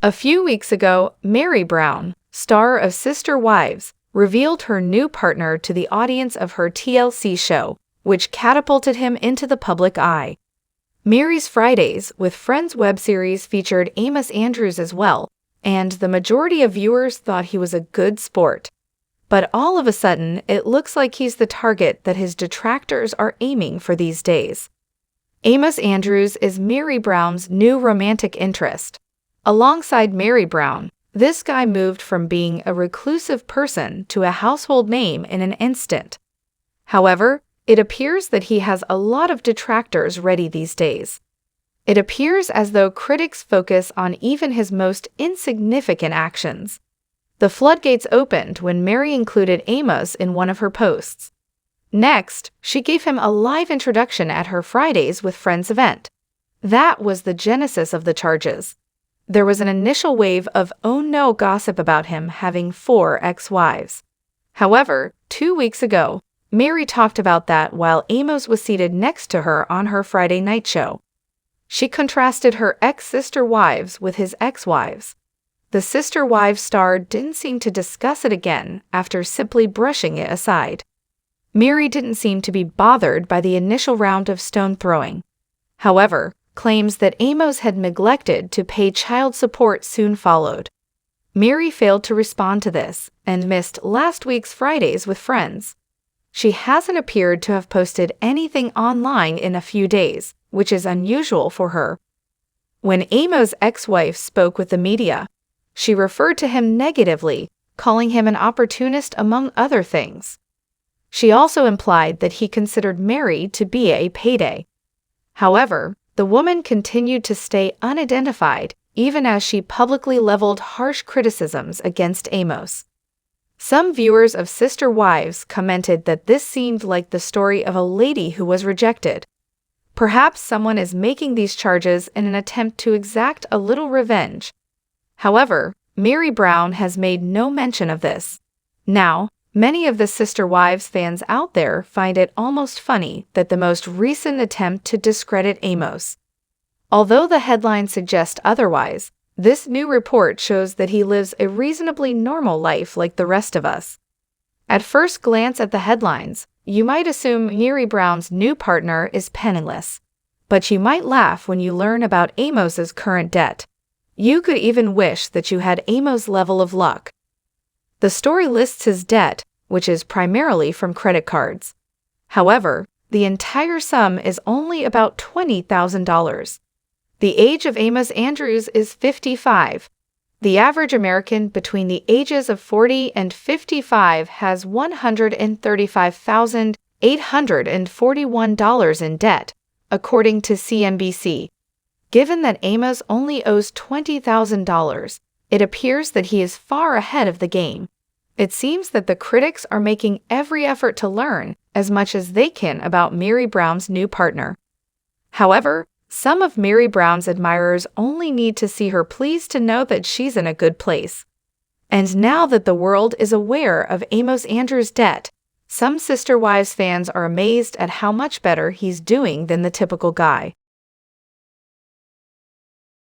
A few weeks ago, Meri Brown, star of Sister Wives, revealed her new partner to the audience of her TLC show, which catapulted him into the public eye. Meri's Fridays with Friends web series featured Amos Andrews as well, and the majority of viewers thought he was a good sport. But all of a sudden, it looks like he's the target that his detractors are aiming for these days. Amos Andrews is Meri Brown's new romantic interest. Alongside Meri Brown, this guy moved from being a reclusive person to a household name in an instant. However, it appears that he has a lot of detractors ready these days. It appears as though critics focus on even his most insignificant actions. The floodgates opened when Meri included Amos in one of her posts. Next, she gave him a live introduction at her Fridays with Friends event. That was the genesis of the charges. There was an initial wave of "oh no" gossip about him having 4 ex-wives. However, 2 weeks ago, Meri talked about that while Amos was seated next to her on her Friday night show. She contrasted her ex-sister wives with his ex-wives. The Sister Wives star didn't seem to discuss it again after simply brushing it aside. Meri didn't seem to be bothered by the initial round of stone throwing. However, claims that Amos had neglected to pay child support soon followed. Meri failed to respond to this and missed last week's Fridays with Friends. She hasn't appeared to have posted anything online in a few days, which is unusual for her. When Amos' ex-wife spoke with the media, she referred to him negatively, calling him an opportunist among other things. She also implied that he considered Meri to be a payday. However, the woman continued to stay unidentified even as she publicly leveled harsh criticisms against Amos. Some viewers of Sister Wives commented that this seemed like the story of a lady who was rejected. Perhaps someone is making these charges in an attempt to exact a little revenge. However, Meri Brown has made no mention of this. Now, many of the Sister Wives fans out there find it almost funny that the most recent attempt to discredit Amos. Although the headlines suggest otherwise, this new report shows that he lives a reasonably normal life like the rest of us. At first glance at the headlines, you might assume Meri Brown's new partner is penniless. But you might laugh when you learn about Amos's current debt. You could even wish that you had Amos' level of luck. The story lists his debt, which is primarily from credit cards. However, the entire sum is only about $20,000. The age of Amos Andrews is 55. The average American between the ages of 40 and 55 has $135,841 in debt, according to CNBC. Given that Amos only owes $20,000, it appears that he is far ahead of the game. It seems that the critics are making every effort to learn as much as they can about Meri Brown's new partner. However, some of Meri Brown's admirers only need to see her pleased to know that she's in a good place. And now that the world is aware of Amos Andrews' debt, some Sister Wives fans are amazed at how much better he's doing than the typical guy.